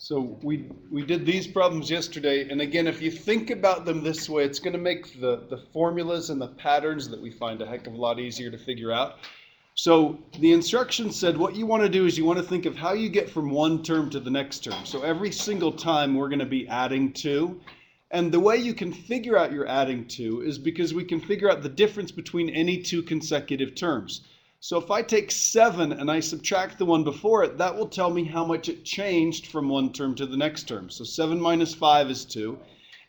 So we did these problems yesterday, and again, if you think about them this way, it's going to make the formulas and the patterns that we find a heck of a lot easier to figure out. So the instructions said what you want to do is you want to think of how you get from one term to the next term. So every single time we're going to be adding 2. And the way you can figure out you're adding 2 is because we can figure out the difference between any 2 consecutive terms. So if I take 7 and I subtract the one before it, that will tell me how much it changed from one term to the next term. So 7 minus 5 is 2.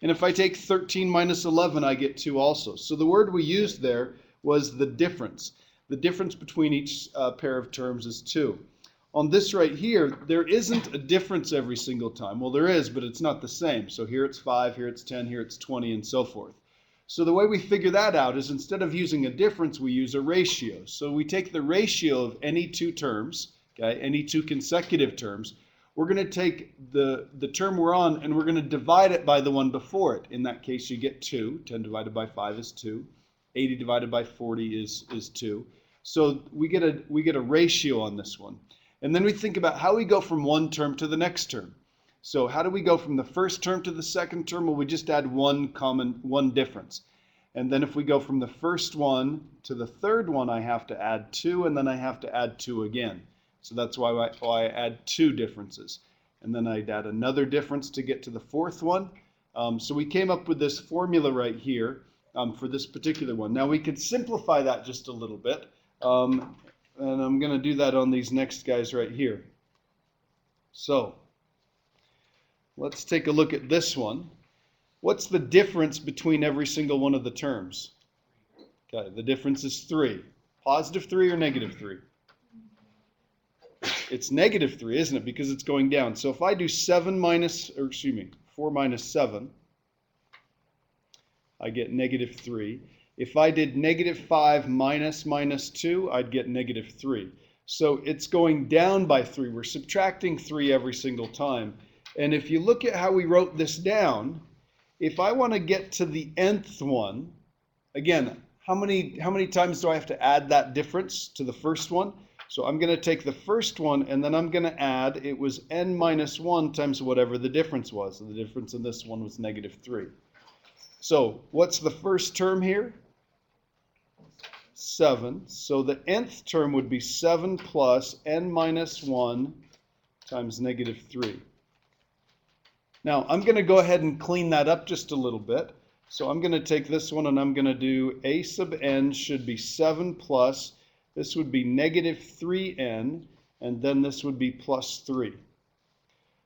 And if I take 13 minus 11, I get 2 also. So the word we used there was the difference. The difference between each pair of terms is 2. On this right here, there isn't a difference every single time. Well, there is, but it's not the same. So here it's 5, here it's 10, here it's 20, and so forth. So the way we figure that out is instead of using a difference, we use a ratio. So we take the ratio of any 2 terms, okay, any 2 consecutive terms. We're going to take the term we're on and we're going to divide it by the one before it. In that case, you get 2. 10 divided by 5 is 2. 80 divided by 40 is 2. So we get a ratio on this one. And then we think about how we go from one term to the next term. So how do we go from the first term to the second term? Well, we just add one difference. And then if we go from the first one to the third one, I have to add 2, and then I have to add 2 again. So that's why I add 2 differences. And then I'd add another difference to get to the fourth one. So we came up with this formula right here for this particular one. Now we could simplify that just a little bit. And I'm going to do that on these next guys right here. So let's take a look at this one. What's the difference between every single one of the terms? Okay, the difference is 3. Positive 3 or negative 3? It's negative 3, isn't it? Because it's going down. So if I do 4 minus 7, I get negative 3. If I did negative 5 minus 2, I'd get negative 3. So it's going down by 3. We're subtracting 3 every single time. And if you look at how we wrote this down, if I want to get to the nth one, again, how many times do I have to add that difference to the first one? So I'm going to take the first one and then I'm going to add, it was n minus 1 times whatever the difference was. And the difference in this one was negative 3. So what's the first term here? 7. So the nth term would be 7 plus n minus 1 times negative 3. Now I'm going to go ahead and clean that up just a little bit. So I'm going to take this one and I'm going to do a sub n should be 7 plus, this would be negative 3n, and then this would be plus 3.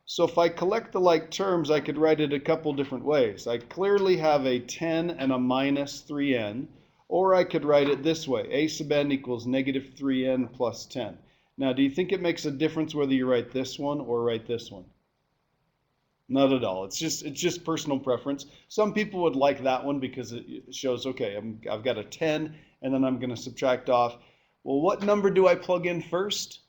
So if I collect the like terms, I could write it a couple different ways. I clearly have a 10 and a minus 3n, or I could write it this way. A sub n equals negative 3n plus 10. Now, do you think it makes a difference whether you write this one or write this one? Not at all. It's just personal preference. Some people would like that one because it shows, okay, I've got a 10, and then I'm going to subtract off. Well, what number do I plug in first?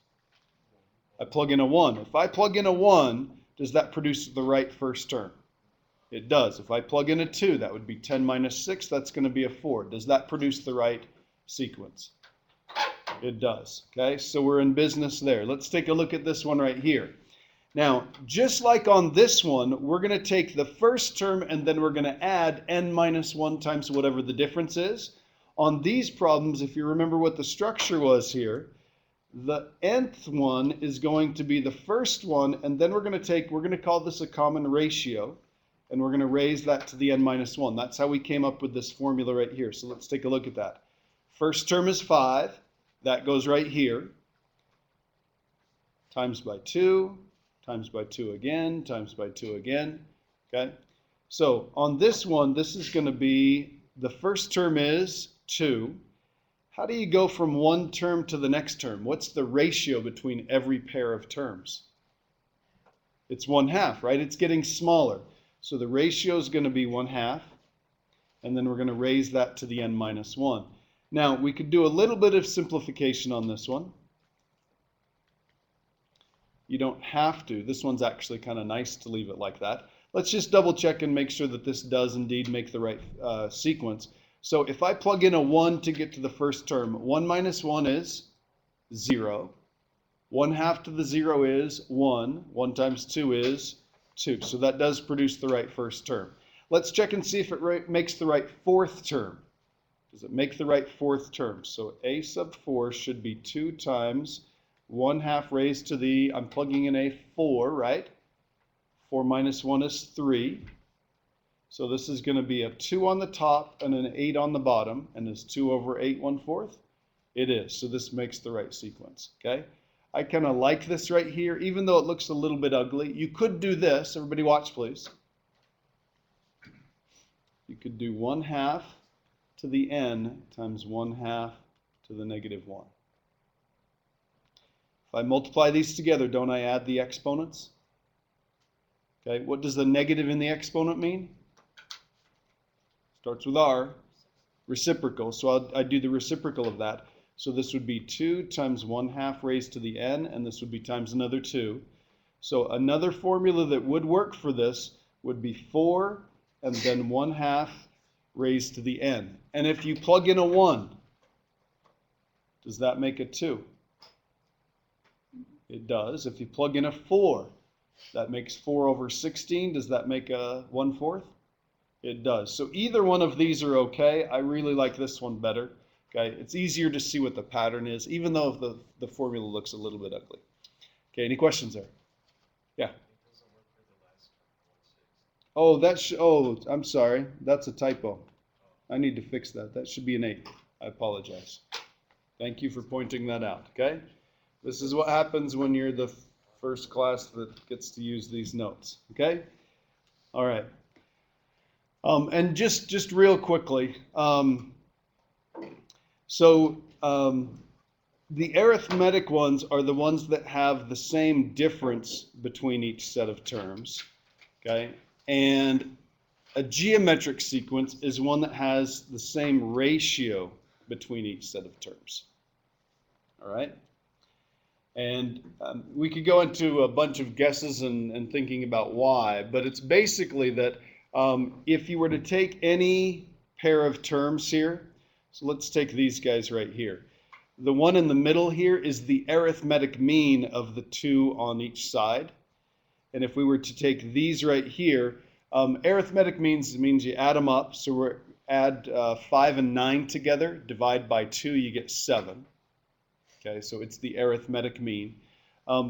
I plug in a 1. If I plug in a 1, does that produce the right first term? It does. If I plug in a 2, that would be 10 minus 6. That's going to be a 4. Does that produce the right sequence? It does. Okay, so we're in business there. Let's take a look at this one right here. Now, just like on this one, we're going to take the first term and then we're going to add n minus 1 times whatever the difference is. On these problems, if you remember what the structure was here, the nth one is going to be the first one, and then we're going to call this a common ratio, and we're going to raise that to the n minus 1. That's how we came up with this formula right here. So let's take a look at that. First term is 5. That goes right here. Times by 2, times by 2 again, times by 2 again. Okay? So on this one, this is going to be, the first term is 2. How do you go from one term to the next term? What's the ratio between every pair of terms? It's 1/2, right? It's getting smaller. So the ratio is going to be 1/2, and then we're going to raise that to the n minus 1. Now, we could do a little bit of simplification on this one. You don't have to. This one's actually kind of nice to leave it like that. Let's just double check and make sure that this does indeed make the right sequence. So if I plug in a 1 to get to the first term, 1 minus 1 is 0. 1/2 to the 0 is 1. 1 times 2 is 2. So that does produce the right first term. Let's check and see if it makes the right fourth term. Does it make the right fourth term? So a sub 4 should be 2 times 1/2 raised to the, I'm plugging in a 4, right? 4 minus 1 is 3. So this is going to be a 2 on the top and an 8 on the bottom. And is 2 over 8 1/4? It is. So this makes the right sequence. Okay? I kind of like this right here, even though it looks a little bit ugly. You could do this. Everybody watch, please. You could do 1/2 to the n times 1/2 to the negative 1. If I multiply these together, don't I add the exponents? Okay, what does the negative in the exponent mean? Starts with R, reciprocal. So I do the reciprocal of that. So this would be 2 times 1/2 raised to the n, and this would be times another 2. So another formula that would work for this would be 4 and then 1/2 raised to the n. And if you plug in a 1, does that make a 2? It does. If you plug in a 4, that makes 4 over 16. Does that make a 1/4? It does. So either one of these are okay. I really like this one better. Okay, it's easier to see what the pattern is, even though the formula looks a little bit ugly. Okay, any questions there? Yeah. Oh, I'm sorry. That's a typo. I need to fix that. That should be an 8. I apologize. Thank you for pointing that out. Okay? This is what happens when you're the first class that gets to use these notes. Okay? All right. And just real quickly, the arithmetic ones are the ones that have the same difference between each set of terms. Okay? And a geometric sequence is one that has the same ratio between each set of terms. All right? And we could go into a bunch of guesses and thinking about why, but it's basically that if you were to take any pair of terms here, so let's take these guys right here. The one in the middle here is the arithmetic mean of the two on each side. And if we were to take these right here, arithmetic means you add them up. So we add 5 and 9 together, divide by 2, you get 7. Okay, so it's the arithmetic mean.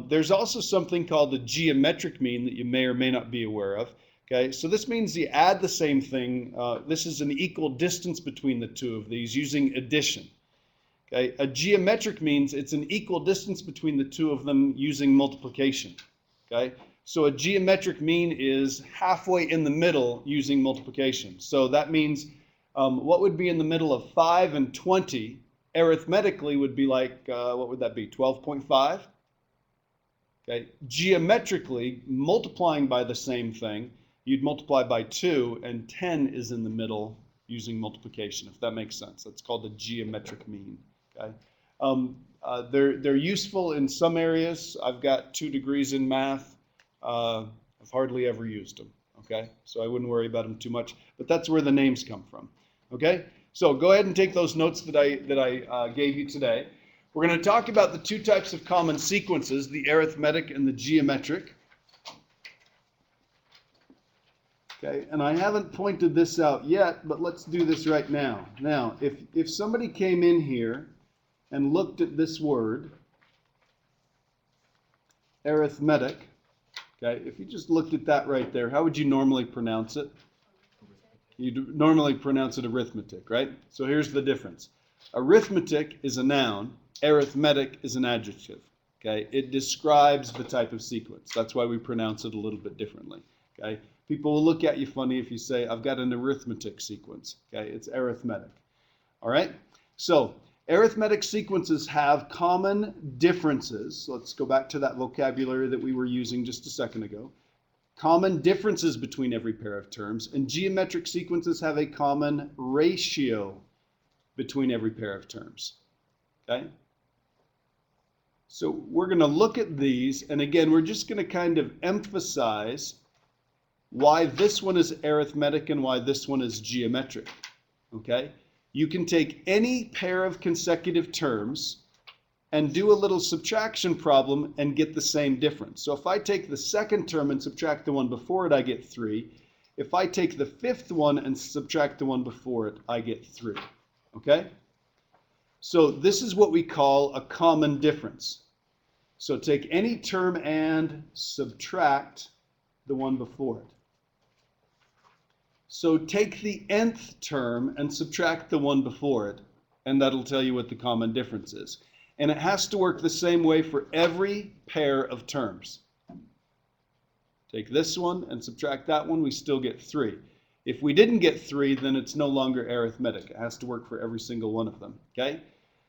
There's also something called the geometric mean that you may or may not be aware of. Okay, so this means you add the same thing. This is an equal distance between the two of these using addition. Okay, a geometric means it's an equal distance between the two of them using multiplication. Okay, so a geometric mean is halfway in the middle using multiplication. So that means what would be in the middle of 5 and 20 arithmetically would be like, what would that be, 12.5? Okay, geometrically, multiplying by the same thing, you'd multiply by 2, and 10 is in the middle using multiplication, if that makes sense. That's called the geometric mean. Okay? They're useful in some areas. I've got 2 degrees in math. I've hardly ever used them. Okay, so I wouldn't worry about them too much. But that's where the names come from. Okay, so go ahead and take those notes that I gave you today. We're going to talk about the 2 types of common sequences, the arithmetic and the geometric. Okay, and I haven't pointed this out yet, but let's do this right now. Now, if somebody came in here and looked at this word, arithmetic, okay, if you just looked at that right there, how would you normally pronounce it? You'd normally pronounce it arithmetic, right? So here's the difference. Arithmetic is a noun, arithmetic is an adjective. Okay, it describes the type of sequence. That's why we pronounce it a little bit differently. Okay, people will look at you funny if you say, I've got an arithmetic sequence. Okay, it's arithmetic. All right, so arithmetic sequences have common differences. Let's go back to that vocabulary that we were using just a second ago. Common differences between every pair of terms, and geometric sequences have a common ratio between every pair of terms. Okay? So we're going to look at these, and again, we're just going to kind of emphasize why this one is arithmetic and why this one is geometric. Okay? You can take any pair of consecutive terms and do a little subtraction problem and get the same difference. So if I take the second term and subtract the one before it, I get 3. If I take the fifth one and subtract the one before it, I get 3. Okay? So this is what we call a common difference. So take any term and subtract the one before it. So take the nth term and subtract the one before it, and that'll tell you what the common difference is. And it has to work the same way for every pair of terms. Take this one and subtract that one, we still get 3. If we didn't get 3, then it's no longer arithmetic. It has to work for every single one of them. Okay?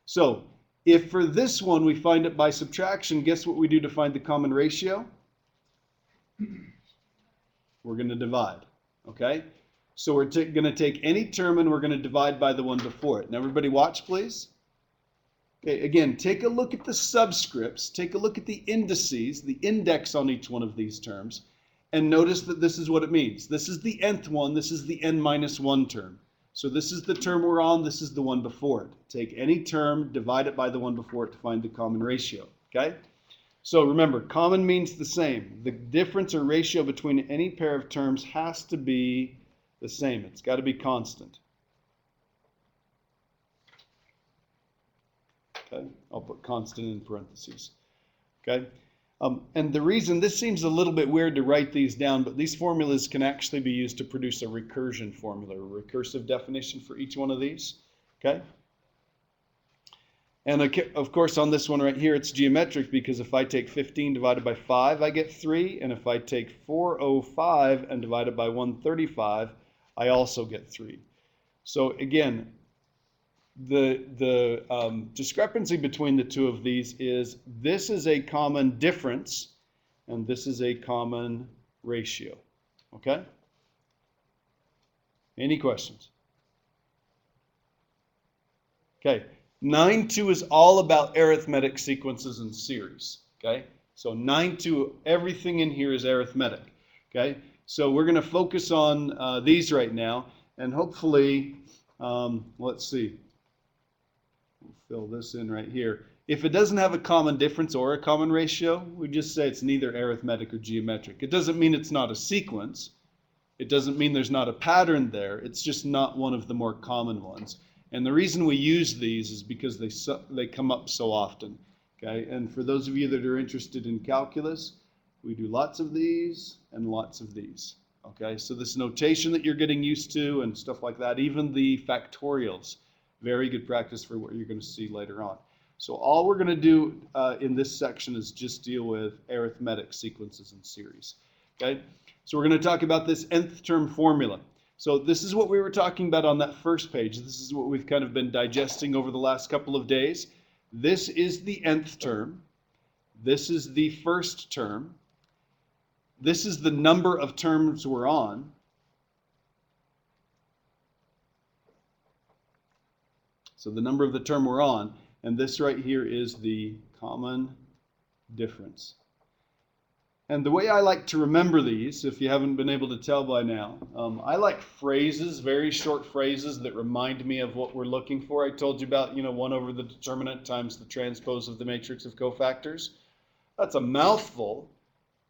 So if for this one we find it by subtraction, guess what we do to find the common ratio? We're going to divide. Okay? So we're going to take any term and we're going to divide by the one before it. Now everybody watch, please. Okay, again, take a look at the subscripts, take a look at the indices, the index on each one of these terms, and notice that this is what it means. This is the nth one, this is the n-1 term. So this is the term we're on, this is the one before it. Take any term, divide it by the one before it to find the common ratio. Okay? So remember, common means the same. The difference or ratio between any pair of terms has to be the same. It's got to be constant. Okay, I'll put constant in parentheses. Okay, and the reason this seems a little bit weird to write these down, but these formulas can actually be used to produce a recursion formula, a recursive definition for each one of these. Okay, and of course on this one right here it's geometric, because if I take 15 divided by 5 I get 3, and if I take 405 and divide it by 135 I also get 3. So again, the discrepancy between the two of these is this is a common difference and this is a common ratio. Okay? Any questions? Okay. 9-2 is all about arithmetic sequences and series. Okay? So 9-2, everything in here is arithmetic. Okay? So we're going to focus on these right now, and hopefully, let's see. Fill this in right here. If it doesn't have a common difference or a common ratio, we just say it's neither arithmetic or geometric. It doesn't mean it's not a sequence. It doesn't mean there's not a pattern there. It's just not one of the more common ones. And the reason we use these is because they come up so often. Okay? And for those of you that are interested in calculus, we do lots of these and lots of these. Okay? So this notation that you're getting used to and stuff like that, even the factorials, very good practice for what you're going to see later on. So all we're going to do in this section is just deal with arithmetic sequences and series. Okay? So we're going to talk about this nth term formula. So this is what we were talking about on that first page. This is what we've kind of been digesting over the last couple of days. This is the nth term. This is the first term. This is the number of terms we're on. So the number of the term we're on, and this right here is the common difference. And the way I like to remember these, if you haven't been able to tell by now, I like phrases, very short phrases that remind me of what we're looking for. I told you about, 1 over the determinant times the transpose of the matrix of cofactors. That's a mouthful,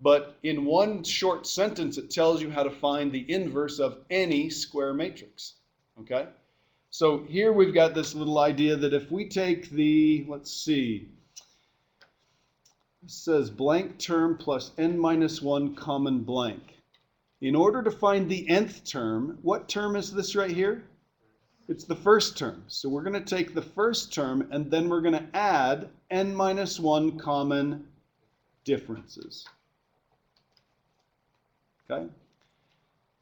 but in one short sentence it tells you how to find the inverse of any square matrix. Okay? So here we've got this little idea that if we take the, let's see, it says blank term plus n-1 common blank. In order to find the nth term, what term is this right here? It's the first term. So we're going to take the first term and then we're going to add n-1 common differences. Okay?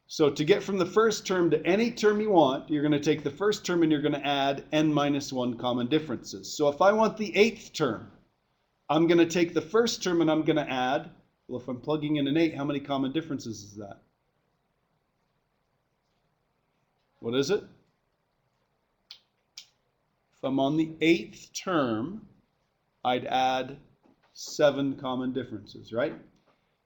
So to get from the first term to any term you want, you're going to take the first term and you're going to add n-1 common differences. So if I want the 8th term, I'm going to take the first term and I'm going to add, well, if I'm plugging in an 8, how many common differences is that? What is it? If I'm on the 8th term, I'd add 7 common differences, right?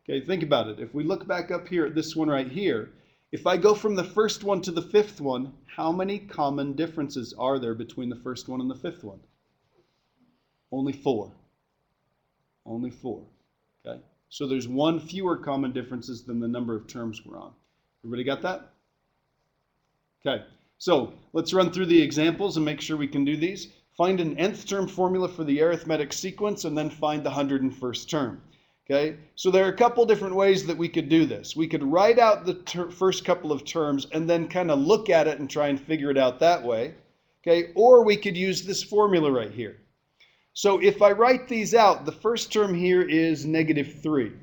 Okay, think about it. If we look back up here at this one right here, if I go from the first one to the 5th one, how many common differences are there between the first one and the 5th one? Only 4. Only 4. Okay? So there's one fewer common differences than the number of terms we're on. Everybody got that? Okay. So let's run through the examples and make sure we can do these. Find an nth term formula for the arithmetic sequence and then find the 101st term. Okay, so there are a couple different ways that we could do this. We could write out the first couple of terms and then kind of look at it and try and figure it out that way. Okay, or we could use this formula right here. So if I write these out, the first term here is -3.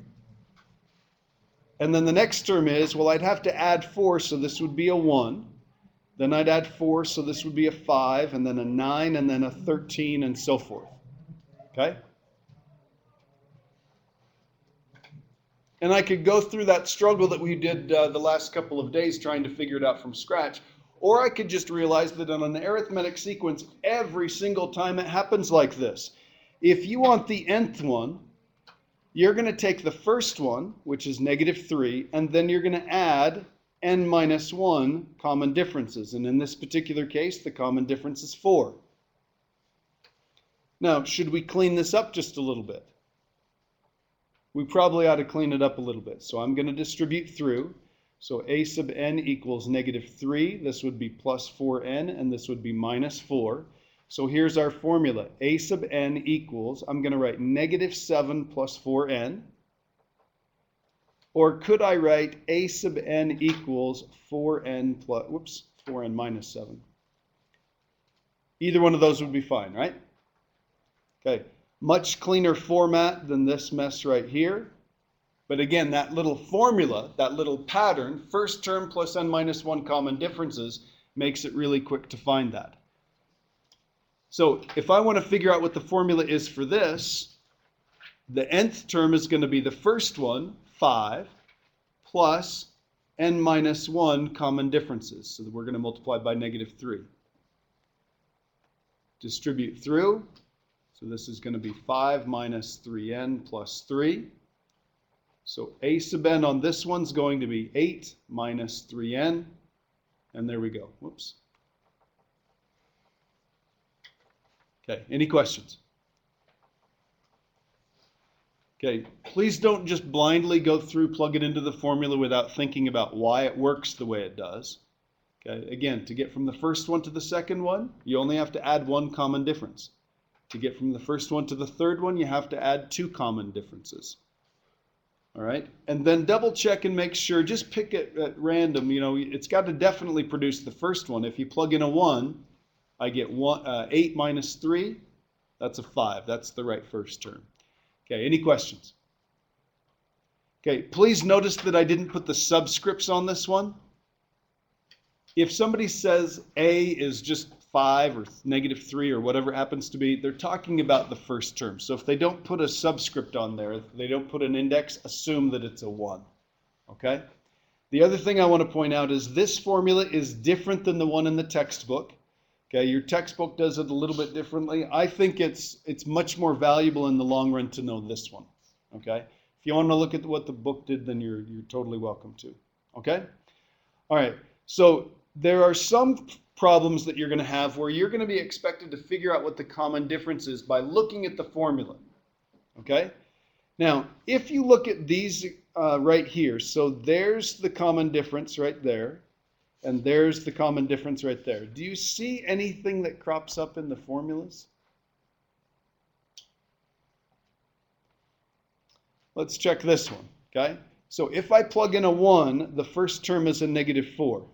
And then the next term is, well, I'd have to add 4, so this would be a 1. Then I'd add 4, so this would be a 5, and then a 9, and then a 13, and so forth. Okay? And I could go through that struggle that we did the last couple of days trying to figure it out from scratch. Or I could just realize that on an arithmetic sequence, every single time it happens like this. If you want the nth one, you're going to take the first one, which is -3, and then you're going to add n-1 common differences. And in this particular case, the common difference is 4. Now, should we clean this up just a little bit? We probably ought to clean it up a little bit. So I'm going to distribute through. So a sub n equals -3. This would be plus 4n, and this would be minus 4. So here's our formula. A sub n equals, I'm going to write -7 plus 4n. Or could I write a sub n equals 4n minus 7? Either one of those would be fine, right? Okay. Much cleaner format than this mess right here. But again, that little formula, that little pattern, first term plus n-1 common differences, makes it really quick to find that. So if I want to figure out what the formula is for this, the nth term is going to be the first one, 5, plus n-1 common differences. So we're going to multiply by -3. Distribute through. So this is going to be 5 minus 3n plus 3. So a sub n on this one's going to be 8 minus 3n. And there we go. Whoops. Okay, any questions? Okay, please don't just blindly go through, plug it into the formula without thinking about why it works the way it does. Okay, again, to get from the first one to the second one, you only have to add one common difference. To get from the first one to the third one, you have to add 2 common differences. All right, and then double check and make sure, just pick it at random, you know, it's got to definitely produce the first one. If you plug in a 1, I get 8 minus 3, that's a 5. That's the right first term. Okay, any questions? Okay, please notice that I didn't put the subscripts on this one. If somebody says A is just 5 or -3 or whatever it happens to be, they're talking about the first term. So if they don't put a subscript on there, if they don't put an index, assume that it's a 1. Okay? The other thing I want to point out is this formula is different than the one in the textbook. Okay, your textbook does it a little bit differently. I think it's much more valuable in the long run to know this one. Okay? If you want to look at what the book did, then you're totally welcome to. Okay? All right. So there are some problems that you're going to have where you're going to be expected to figure out what the common difference is by looking at the formula. Okay? Now, if you look at these right here, so there's the common difference right there, and there's the common difference right there. Do you see anything that crops up in the formulas? Let's check this one, okay? So if I plug in a 1, the first term is a -4.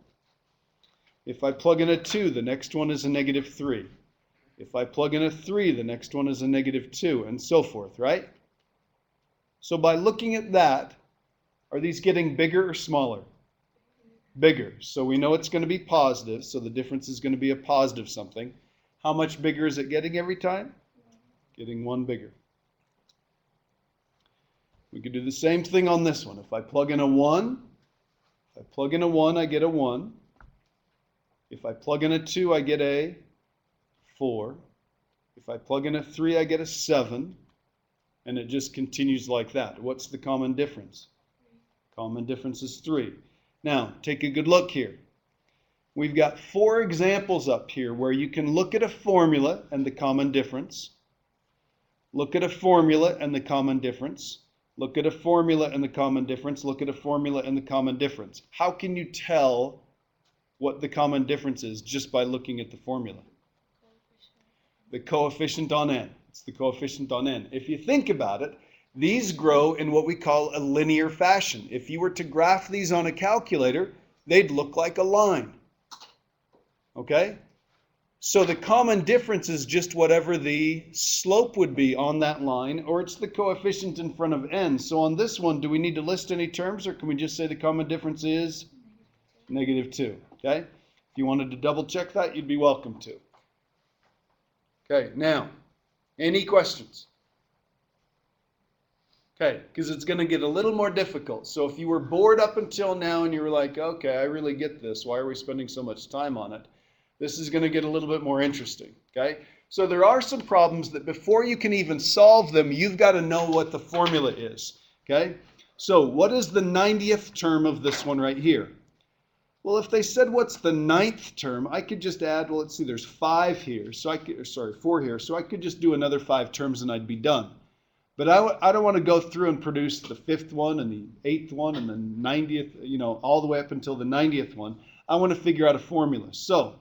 If I plug in a 2, the next one is a -3. If I plug in a 3, the next one is a -2, and so forth, right? So by looking at that, are these getting bigger or smaller? Bigger. So we know it's going to be positive, so the difference is going to be a positive something. How much bigger is it getting every time? Getting 1 bigger. We could do the same thing on this one. If I plug in a 1, I get a 1. If I plug in a 2, I get a 4. If I plug in a 3, I get a 7. And it just continues like that. What's the common difference? Common difference is 3. Now, take a good look here. We've got 4 examples up here where you can look at a formula and the common difference. look at a formula and the common difference. Look at a formula and the common difference. Look at a formula and the common difference. How can you tell what the common difference is just by looking at the formula? The coefficient on n. It's the coefficient on n. If you think about it, these grow in what we call a linear fashion. If you were to graph these on a calculator, they'd look like a line. Okay? So the common difference is just whatever the slope would be on that line, or it's the coefficient in front of n. So on this one, do we need to list any terms, or can we just say the common difference is -2? Okay? If you wanted to double check that, you'd be welcome to. Okay, now, any questions? Okay, because it's going to get a little more difficult. So if you were bored up until now and you were like, okay, I really get this. Why are we spending so much time on it? This is going to get a little bit more interesting. Okay, so there are some problems that before you can even solve them, you've got to know what the formula is. Okay, so what is the 90th term of this one right here? Well, if they said what's the 9th term, I could just add, well, let's see, there's 5 here. So I could, sorry, 4 here. So I could just do another 5 terms and I'd be done. But I don't want to go through and produce the 5th one and the 8th one and the 90th, you know, all the way up until the 90th one. I want to figure out a formula. So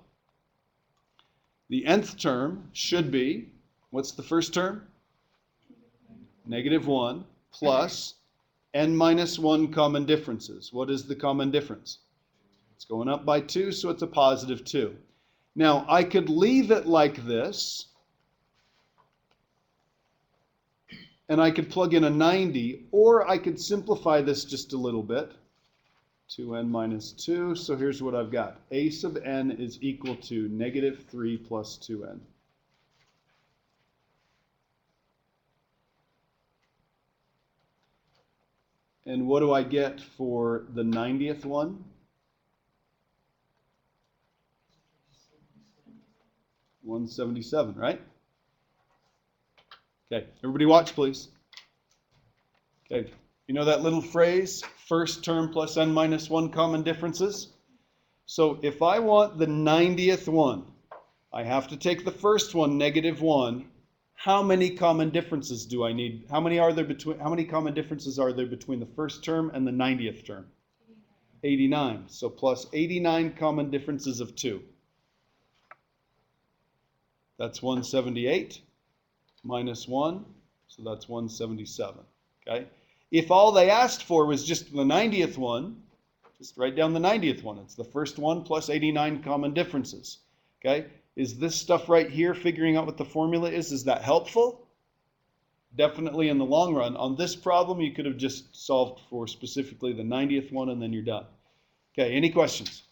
the nth term should be, what's the first term? -1 plus n minus 1 common differences. What is the common difference? It's going up by 2, so it's a +2. Now, I could leave it like this, and I could plug in a 90, or I could simplify this just a little bit. 2n minus 2, so here's what I've got. A sub n is equal to -3 plus 2n. And what do I get for the 90th one? 177, right? Okay, everybody watch, please. Okay, you know that little phrase, first term plus n minus 1 common differences? So if I want the 90th one, I have to take the first one, -1. How many common differences do I need? How many common differences are there between the first term and the 90th term? 89. So plus 89 common differences of 2. That's 178 minus 1, so that's 177. Okay? If all they asked for was just the 90th one, just write down the 90th one. It's the first one plus 89 common differences. Okay? Is this stuff right here, figuring out what the formula is that helpful? Definitely in the long run. On this problem, you could have just solved for specifically the 90th one and then you're done. Okay, any questions?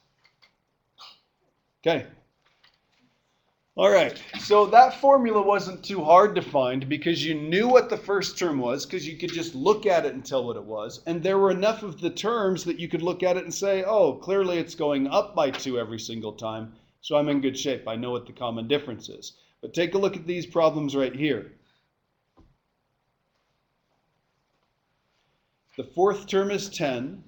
Okay. All right, so that formula wasn't too hard to find because you knew what the first term was because you could just look at it and tell what it was. And there were enough of the terms that you could look at it and say, oh, clearly it's going up by 2 every single time. So I'm in good shape. I know what the common difference is. But take a look at these problems right here. The 4th term is 10.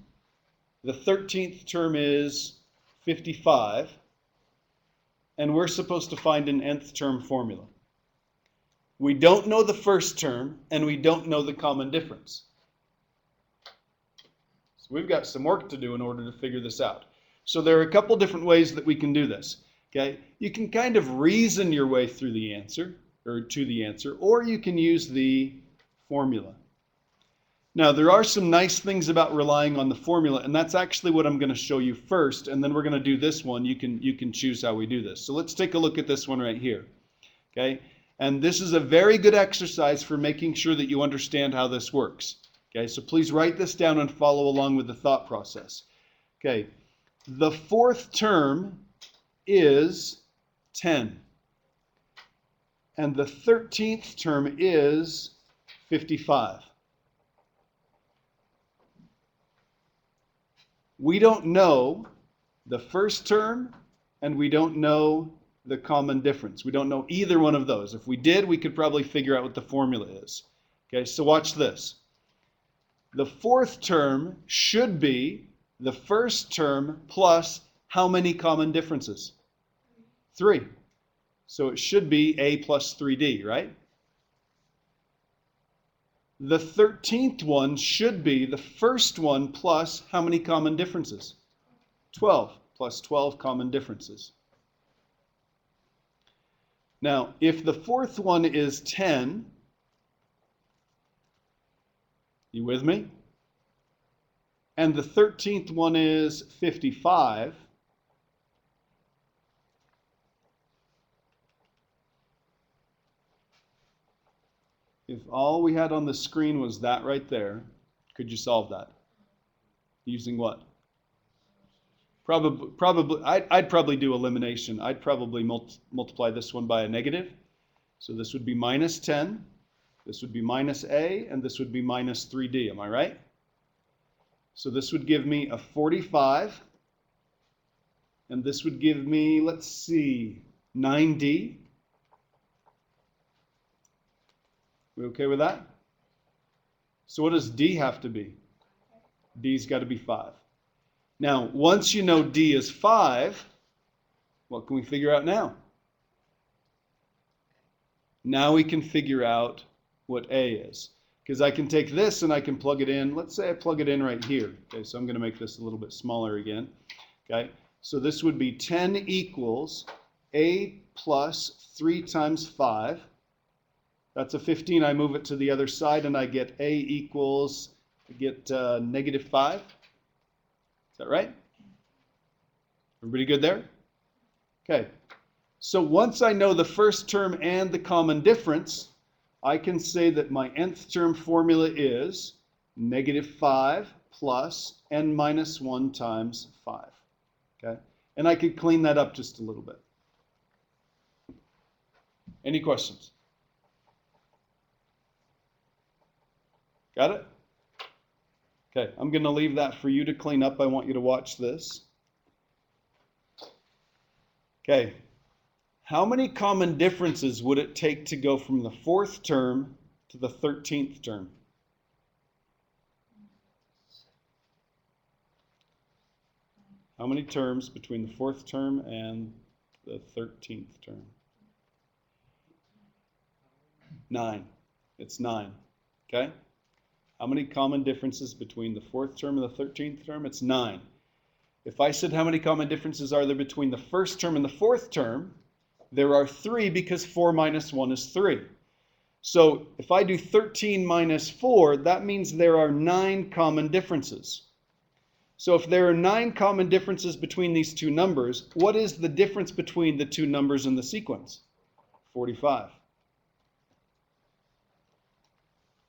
The 13th term is 55. And we're supposed to find an nth term formula. We don't know the first term, and we don't know the common difference. So we've got some work to do in order to figure this out. So there are a couple different ways that we can do this. Okay? You can kind of reason your way through the answer, or to the answer, or you can use the formula. Now, there are some nice things about relying on the formula, and that's actually what I'm going to show you first, and then we're going to do this one. You can choose how we do this. So let's take a look at this one right here. Okay? And this is a very good exercise for making sure that you understand how this works. Okay? So please write this down and follow along with the thought process. Okay? The 4th term is 10. And the 13th term is 55. We don't know the first term, and we don't know the common difference. We don't know either one of those. If we did, we could probably figure out what the formula is. Okay, so watch this. The 4th term should be the first term plus how many common differences? 3. So it should be a plus 3d, right? the 13th one should be the first one plus how many common differences? 12, plus 12 common differences. Now, if the fourth one is 10, you with me? And the 13th one is 55, if all we had on the screen was that right there, could you solve that? Using what? I'd probably do elimination. I'd probably multiply this one by a negative. So this would be minus 10, this would be minus a, and this would be minus 3d. Am I right? So this would give me a 45, and this would give me, let's see, 9d. We okay with that? So what does d have to be? D's got to be 5. Now, once you know d is 5, what can we figure out now? Now we can figure out what a is. Because I can take this and I can plug it in. Let's say I plug it in right here. Okay, so I'm going to make this a little bit smaller again. Okay, so this would be 10 equals a plus 3 times 5. That's a 15. I move it to the other side and I get a equals, negative 5. Is that right? Everybody good there? Okay. So once I know the first term and the common difference, I can say that my nth term formula is negative 5 plus n minus 1 times 5. Okay? And I could clean that up just a little bit. Any questions? Got it? Okay, I'm going to leave that for you to clean up. I want you to watch this. Okay, how many common differences would it take to go from the 4th term to the 13th term? How many terms between the 4th term and the 13th term? 9. It's 9. Okay? How many common differences between the 4th term and the 13th term? It's 9. If I said how many common differences are there between the 1st term and the 4th term, there are 3 because 4 minus 1 is 3. So if I do 13 minus 4, that means there are 9 common differences. So if there are 9 common differences between these two numbers, what is the difference between the two numbers in the sequence? 45.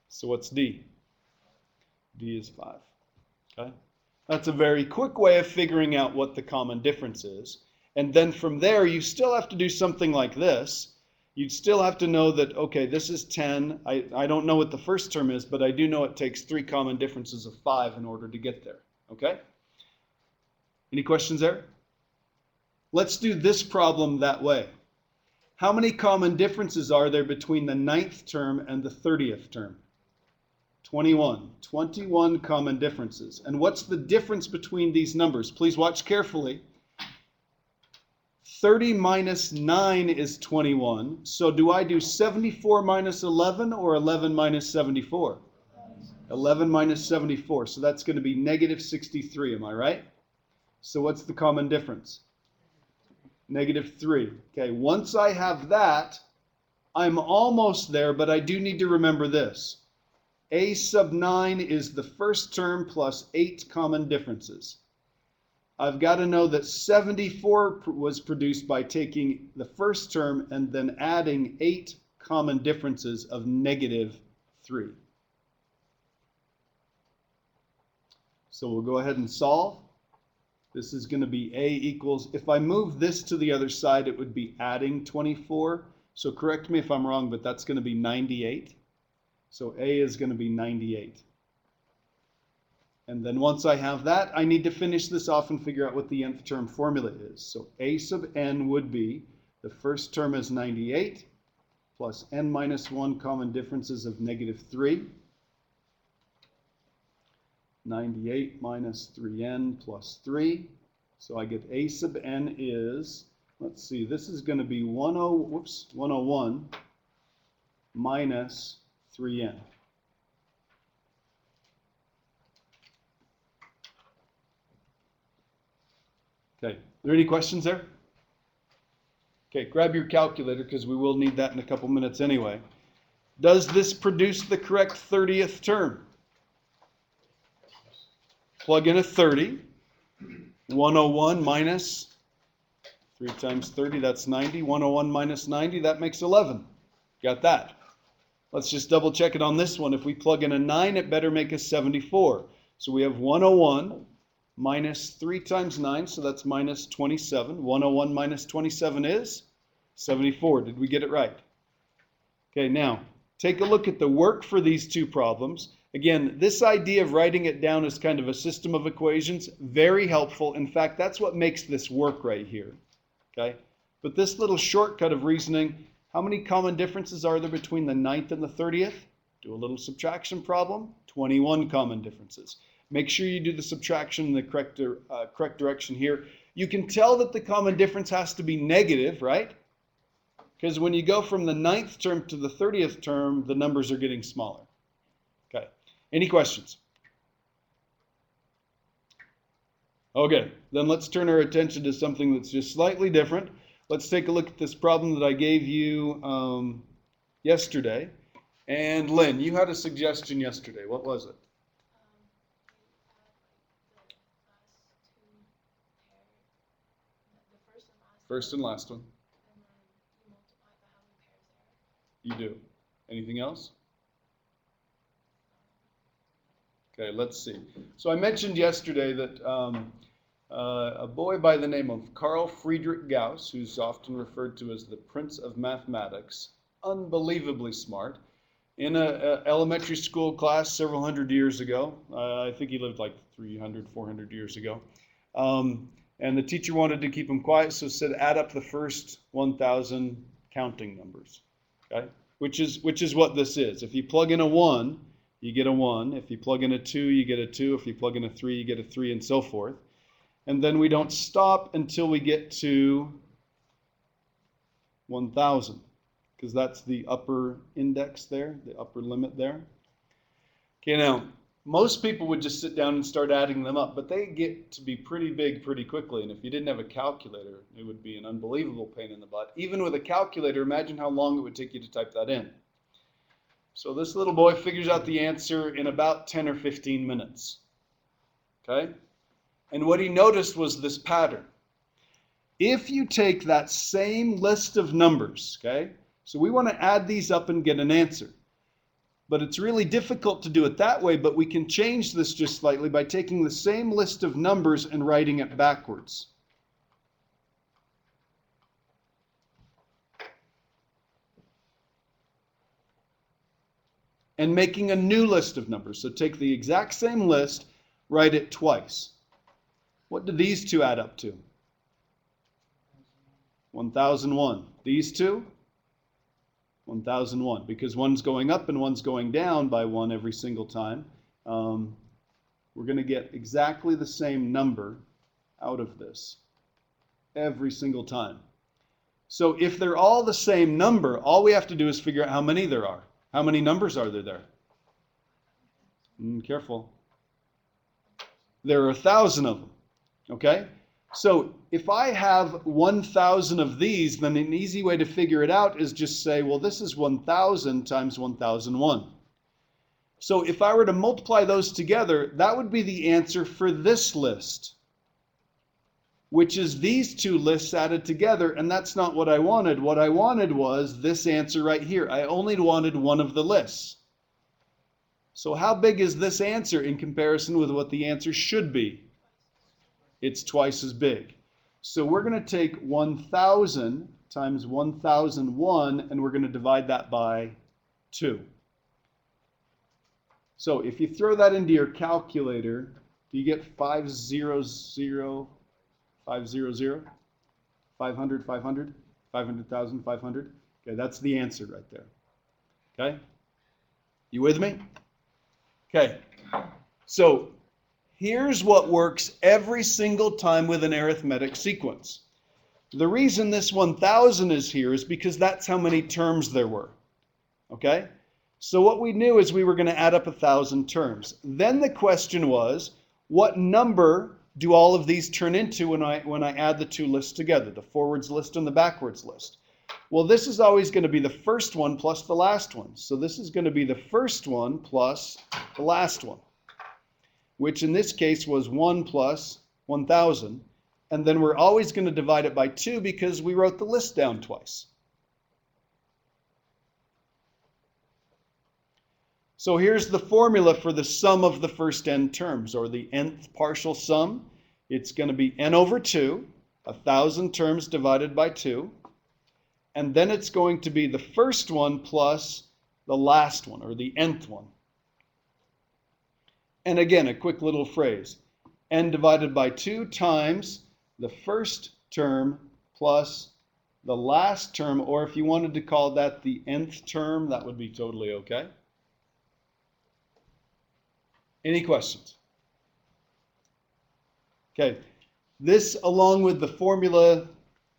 So what's D? D is 5. Okay? That's a very quick way of figuring out what the common difference is. And then from there, you still have to do something like this. You'd still have to know that, okay, this is 10. I don't know what the first term is, but I do know it takes 3 common differences of 5 in order to get there. Okay? Any questions there? Let's do this problem that way. How many common differences are there between the 9th term and the 30th term? 21. 21 common differences. And what's the difference between these numbers? Please watch carefully. 30 minus 9 is 21. So do I do 74 minus 11 or 11 minus 74? 11 minus 74. So that's going to be negative 63. Am I right? So what's the common difference? Negative 3. Okay, once I have that, I'm almost there, but I do need to remember this. A sub 9 is the first term plus 8 common differences. I've got to know that 74 was produced by taking the first term and then adding 8 common differences of negative 3. So we'll go ahead and solve. This is going to be A equals, if I move this to the other side, it would be adding 24. So correct me if I'm wrong, but that's going to be 98. So A is going to be 98. And then once I have that, I need to finish this off and figure out what the nth term formula is. So A sub n would be, the first term is 98, plus n minus 1 common differences of negative 3. 98 minus 3n plus 3. So I get A sub n is, let's see, this is going to be 101 minus 3n. Okay, are there any questions there? Okay, grab your calculator because we will need that in a couple minutes anyway. Does this produce the correct 30th term? Plug in a 30. 101 minus 3 times 30, that's 90. 101 minus 90, that makes 11. Got that? Let's just double check it on this one. If we plug in a 9, it better make us 74. So we have 101 minus 3 times 9, so that's minus 27. 101 minus 27 is 74. Did we get it right? Okay, now take a look at the work for these two problems. Again, this idea of writing it down as kind of a system of equations, very helpful. In fact, that's what makes this work right here. Okay? But this little shortcut of reasoning, how many common differences are there between the 9th and the 30th? Do a little subtraction problem. 21 common differences. Make sure you do the subtraction in the correct direction here. You can tell that the common difference has to be negative, right? Because when you go from the 9th term to the 30th term, the numbers are getting smaller. Okay. Any questions? Okay, then let's turn our attention to something that's just slightly different. Let's take a look at this problem that I gave you yesterday. And Lynn, you had a suggestion yesterday. What was it? First and last one. You do. Anything else? Okay, let's see. So I mentioned yesterday that a boy by the name of Carl Friedrich Gauss, who's often referred to as the Prince of Mathematics, unbelievably smart, in an elementary school class several hundred years ago. I think he lived like 300, 400 years ago. And the teacher wanted to keep him quiet, so said add up the first 1,000 counting numbers. Okay? Which is what this is. If you plug in a 1, you get a 1. If you plug in a 2, you get a 2. If you plug in a 3, you get a 3, and so forth. And then we don't stop until we get to 1,000, because that's the upper index there, the upper limit there. Okay, now, most people would just sit down and start adding them up, but they get to be pretty big pretty quickly, and if you didn't have a calculator, it would be an unbelievable pain in the butt. Even with a calculator, imagine how long it would take you to type that in. So this little boy figures out the answer in about 10 or 15 minutes. Okay? And what he noticed was this pattern. If you take that same list of numbers, okay, so we want to add these up and get an answer. But it's really difficult to do it that way, but we can change this just slightly by taking the same list of numbers and writing it backwards. And making a new list of numbers. So take the exact same list, write it twice. What do these two add up to? 1,001. These two? 1,001. Because one's going up and one's going down by 1 every single time. We're going to get exactly the same number out of this every single time. So if they're all the same number, all we have to do is figure out how many there are. How many numbers are there? Careful. There are 1,000 of them. Okay? So if I have 1,000 of these, then an easy way to figure it out is just say, well, this is 1,000 times 1,001. So if I were to multiply those together, that would be the answer for this list, which is these two lists added together, and that's not what I wanted. What I wanted was this answer right here. I only wanted one of the lists. So how big is this answer in comparison with what the answer should be? It's twice as big. So we're going to take 1,000 times 1,001, and we're going to divide that by 2. So if you throw that into your calculator, do you get 500, 500, 500, 500, 500,000, 500? Okay, that's the answer right there. Okay? You with me? Okay. So here's what works every single time with an arithmetic sequence. The reason this 1,000 is here is because that's how many terms there were. Okay? So what we knew is we were going to add up 1,000 terms. Then the question was, what number do all of these turn into when I add the two lists together, the forwards list and the backwards list? Well, this is always going to be the first one plus the last one. So this is going to be the first one plus the last one, which in this case was 1 plus 1,000. And then we're always going to divide it by 2 because we wrote the list down twice. So here's the formula for the sum of the first n terms, or the nth partial sum. It's going to be n over 2, 1,000 terms divided by 2. And then it's going to be the first one plus the last one, or the nth one. And again, a quick little phrase. N divided by 2 times the first term plus the last term, or if you wanted to call that the nth term, that would be totally okay. Any questions? Okay, this along with the formula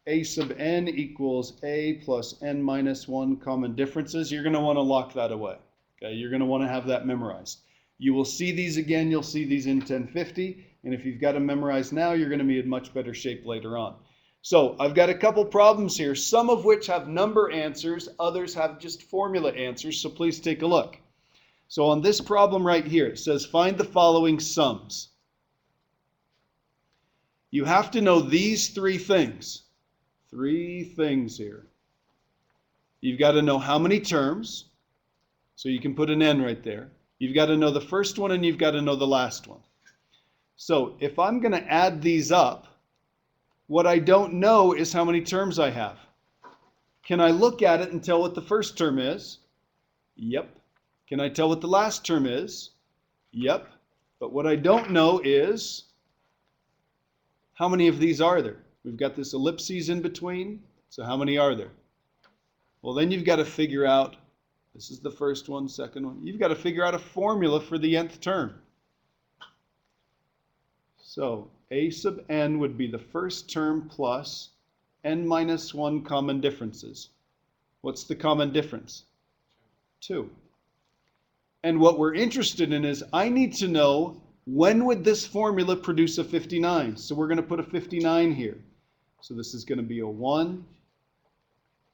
a sub n equals a plus n minus 1 common differences, you're going to want to lock that away. Okay, you're going to want to have that memorized. You will see these again, you'll see these in 1050, and if you've got them memorized now, you're going to be in much better shape later on. So I've got a couple problems here, some of which have number answers, others have just formula answers, so please take a look. So on this problem right here, it says find the following sums. You have to know these three things. Three things here. You've got to know how many terms, so you can put an n right there. You've got to know the first one and you've got to know the last one. So if I'm going to add these up, what I don't know is how many terms I have. Can I look at it and tell what the first term is? Yep. Can I tell what the last term is? Yep. But what I don't know is how many of these are there? We've got this ellipses in between, so how many are there? Well, then you've got to figure out, this is the first one, second one, you've got to figure out a formula for the nth term. So a sub n would be the first term plus n minus 1 common differences. What's the common difference? 2. And what we're interested in is I need to know when would this formula produce a 59. So we're going to put a 59 here. So this is going to be a 1,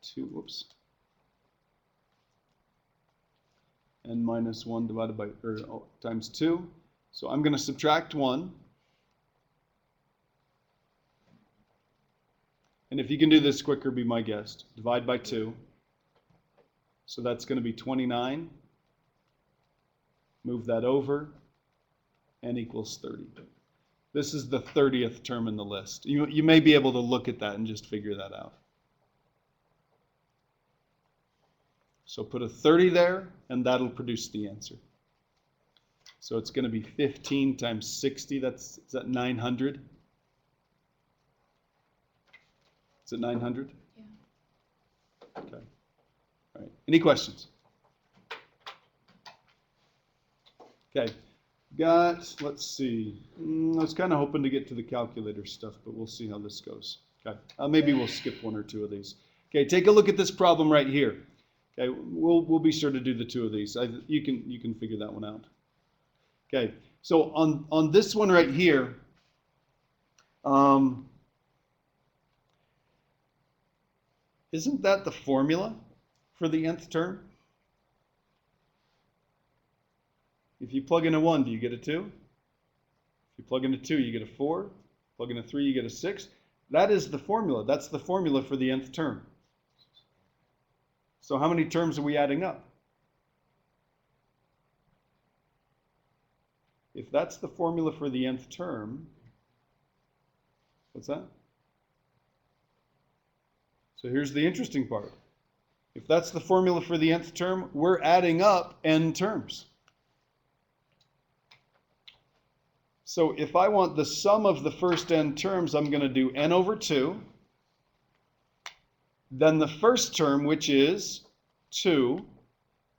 2, whoops, n minus 1 divided by, times 2. So I'm going to subtract 1. And if you can do this quicker, be my guest. Divide by 2. So that's going to be 29. Move that over. N equals 30. This is the 30th term in the list. You may be able to look at that and just figure that out. So put a 30 there, and that'll produce the answer. So it's going to be 15 times 60. Is that 900? Is it 900? Yeah. Okay. All right. Any questions? Okay. Let's see. I was kind of hoping to get to the calculator stuff, but we'll see how this goes. Okay. Maybe we'll skip one or two of these. Okay. Take a look at this problem right here. Okay. We'll be sure to do the two of these. You can figure that one out. Okay. So on this one right here, isn't that the formula for the nth term? If you plug in a 1, do you get a 2? If you plug in a 2, you get a 4. Plug in a 3, you get a 6. That is the formula. That's the formula for the nth term. So how many terms are we adding up? If that's the formula for the nth term, what's that? So here's the interesting part. If that's the formula for the nth term, we're adding up n terms. So if I want the sum of the first n terms, I'm going to do n over 2. Then the first term, which is 2,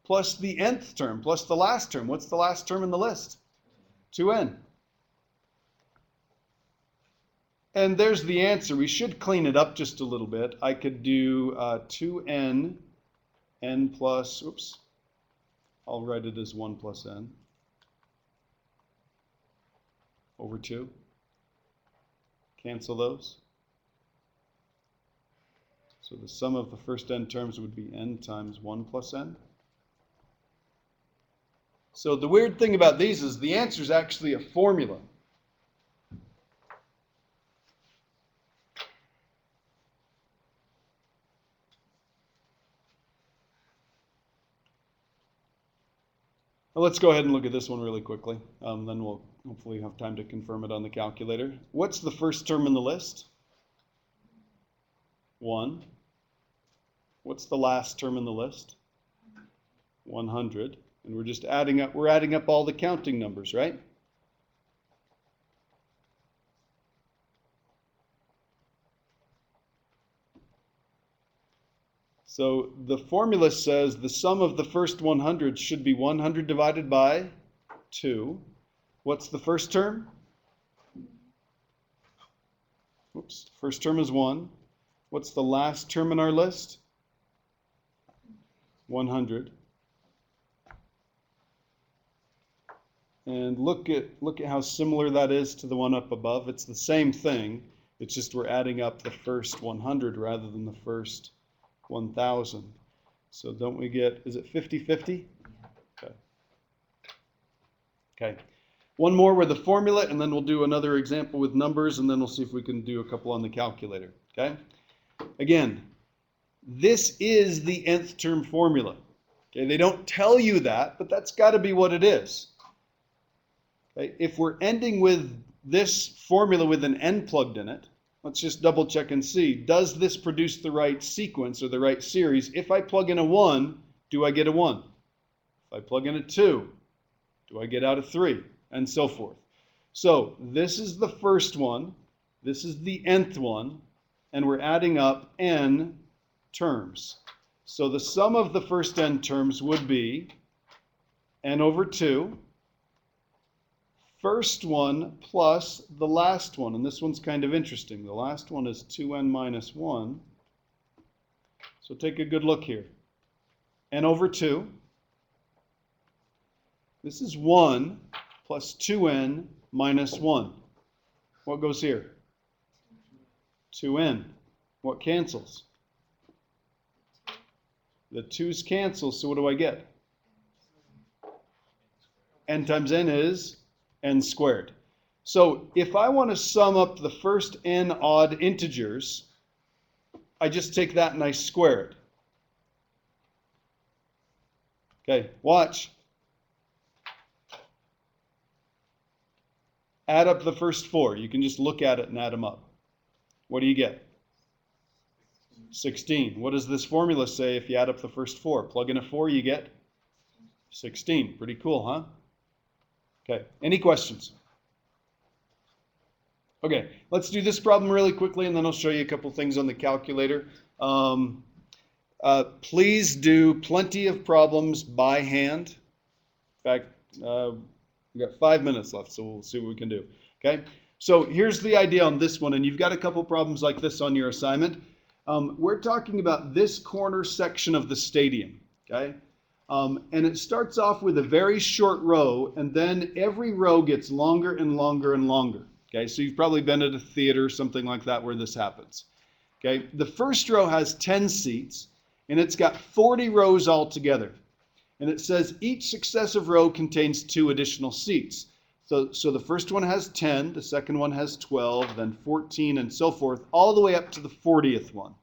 plus the nth term, plus the last term. What's the last term in the list? 2n. And there's the answer. We should clean it up just a little bit. I could do 2n, n plus, oops, I'll write it as 1 plus n over 2. Cancel those. So the sum of the first n terms would be n times 1 plus n. So the weird thing about these is the answer is actually a formula. Well, let's go ahead and look at this one really quickly. Then we'll hopefully have time to confirm it on the calculator. What's the first term in the list? 1. What's the last term in the list? 100. And we're just adding up all the counting numbers, right? So the formula says the sum of the first 100 should be 100 divided by 2. What's the first term? Oops, first term is 1. What's the last term in our list? 100. And look at how similar that is to the one up above. It's the same thing. It's just we're adding up the first 100 rather than the first 1,000. So don't we get, is it 50-50? Okay. Okay. One more with the formula, and then we'll do another example with numbers, and then we'll see if we can do a couple on the calculator. Okay? Again, this is the nth term formula. Okay? They don't tell you that, but that's got to be what it is. Okay? If we're ending with this formula with an n plugged in it, let's just double check and see, does this produce the right sequence or the right series? If I plug in a 1, do I get a 1? If I plug in a 2, do I get out a 3? And so forth. So this is the first one, this is the nth one, and we're adding up n terms. So the sum of the first n terms would be n over 2, first one plus the last one. And this one's kind of interesting. The last one is 2n minus 1. So take a good look here. N over 2. This is 1 plus 2n minus 1. What goes here? 2n. What cancels? The 2's cancel, so what do I get? N times n is n squared. So if I want to sum up the first n odd integers, I just take that and I square it. Okay, watch. Add up the first 4. You can just look at it and add them up. What do you get? 16. What does this formula say if you add up the first 4? Plug in a 4, you get 16. Pretty cool, huh? Okay, any questions? Okay, let's do this problem really quickly, and then I'll show you a couple things on the calculator. Please do plenty of problems by hand. In fact, we've got 5 minutes left, so we'll see what we can do. Okay, so here's the idea on this one, and you've got a couple problems like this on your assignment. We're talking about this corner section of the stadium. Okay. And it starts off with a very short row, and then every row gets longer and longer and longer. Okay, so you've probably been at a theater or something like that where this happens. Okay, the first row has 10 seats, and it's got 40 rows altogether. And it says each successive row contains 2 additional seats. So the first one has 10, the second one has 12, then 14, and so forth, all the way up to the 40th one.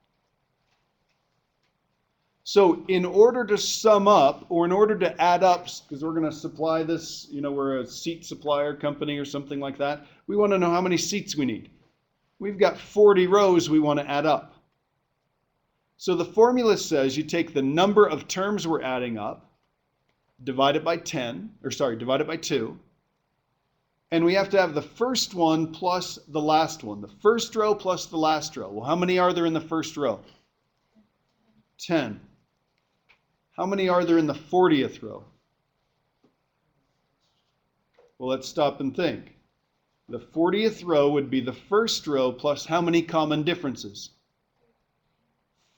So in order to sum up, or in order to add up, because we're going to supply this, we're a seat supplier company or something like that, we want to know how many seats we need. We've got 40 rows we want to add up. So the formula says you take the number of terms we're adding up, divide it by 2, and we have to have the first one plus the last one. The first row plus the last row. Well, how many are there in the first row? 10. How many are there in the 40th row? Well, let's stop and think. The 40th row would be the first row plus how many common differences?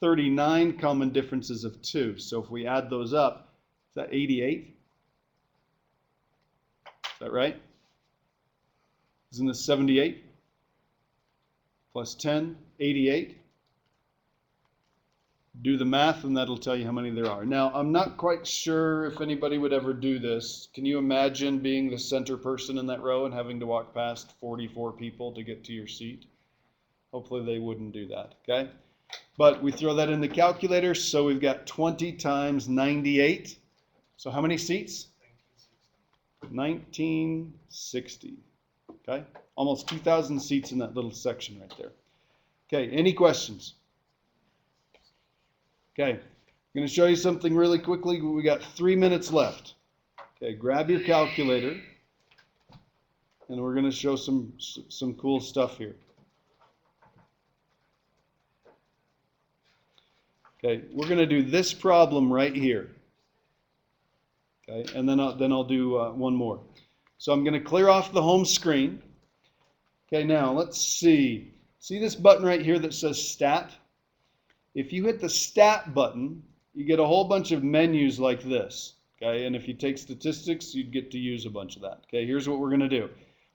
39 common differences of 2. So if we add those up, is that 88? Is that right? Isn't this 78? plus 10, 88. Do the math and that'll tell you how many there are. Now, I'm not quite sure if anybody would ever do this. Can you imagine being the center person in that row and having to walk past 44 people to get to your seat? Hopefully they wouldn't do that, okay? But we throw that in the calculator, so we've got 20 times 98. So how many seats? 1960, okay? Almost 2,000 seats in that little section right there. Okay, any questions? Okay, I'm going to show you something really quickly. We got 3 minutes left. Okay, grab your calculator, and we're going to show some cool stuff here. Okay, we're going to do this problem right here. Okay, and then I'll do one more. So I'm going to clear off the home screen. Okay, now let's see. See this button right here that says Stat? If you hit the Stat button, you get a whole bunch of menus like this. Okay, and if you take statistics, you'd get to use a bunch of that. Okay, here's what we're going to do.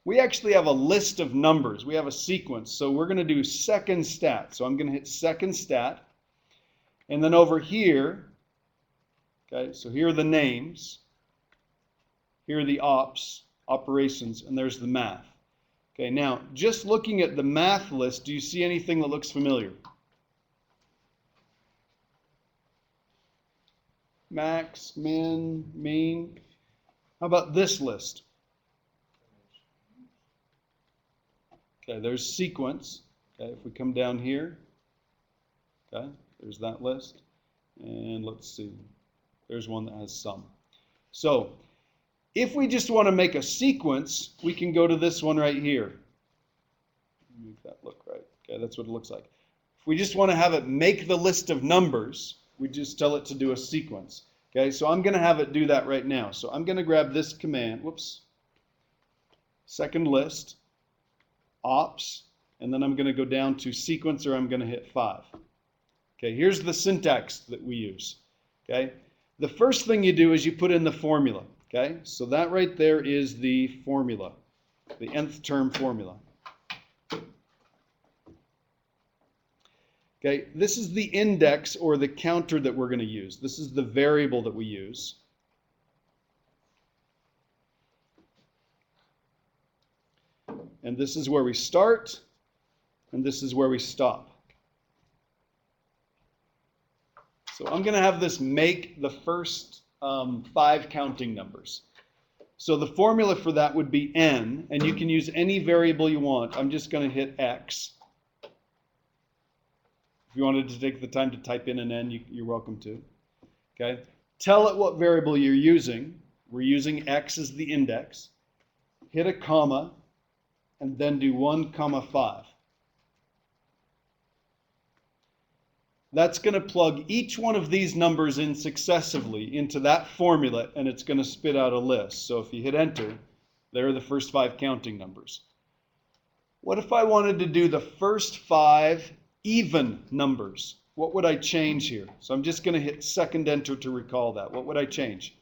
We actually have a list of numbers. We have a sequence. So we're going to do second stat. So I'm going to hit second stat. And then over here, okay, so here are the names. Here are the operations, and there's the math. Okay, now, just looking at the math list, do you see anything that looks familiar? Max, min, mean. How about this list? Okay, there's sequence. Okay, if we come down here, okay, there's that list. And let's see, there's one that has sum. So, if we just want to make a sequence, we can go to this one right here. Make that look right. Okay, that's what it looks like. If we just want to have it make the list of numbers, we just tell it to do a sequence. Okay, so I'm going to have it do that right now. So I'm going to grab this command, whoops, second list, ops, and then I'm going to go down to sequence, or I'm going to hit 5. Okay, here's the syntax that we use. Okay, the first thing you do is you put in the formula. Okay, so that right there is the formula, the nth term formula. Okay, this is the index or the counter that we're going to use. This is the variable that we use. And this is where we start, and this is where we stop. So I'm going to have this make the first 5 counting numbers. So the formula for that would be n, and you can use any variable you want. I'm just going to hit x. If you wanted to take the time to type in an n, you're welcome to. Okay. Tell it what variable you're using. We're using x as the index. Hit a comma, and then do 1, 5. That's going to plug each one of these numbers in successively into that formula, and it's going to spit out a list. So if you hit enter, there are the first 5 counting numbers. What if I wanted to do the first 5 even numbers? What would I change here? So I'm just going to hit second enter to recall that. What would I change?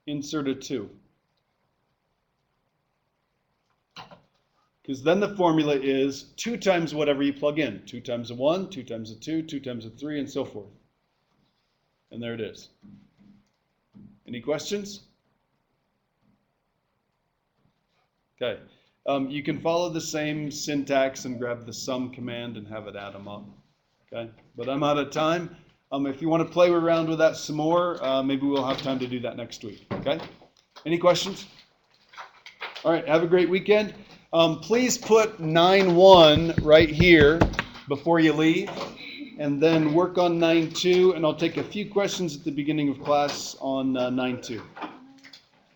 Insert a 2. Because then the formula is 2 times whatever you plug in. 2 times a 1, 2 times a 2, 2 times a 3, and so forth. And there it is. Any questions? Okay. You can follow the same syntax and grab the sum command and have it add them up. Okay. But I'm out of time. If you want to play around with that some more, maybe we'll have time to do that next week. Okay. Any questions? All right. Have a great weekend. Please put 9-1 right here before you leave, and then work on 9-2, and I'll take a few questions at the beginning of class on 9-2.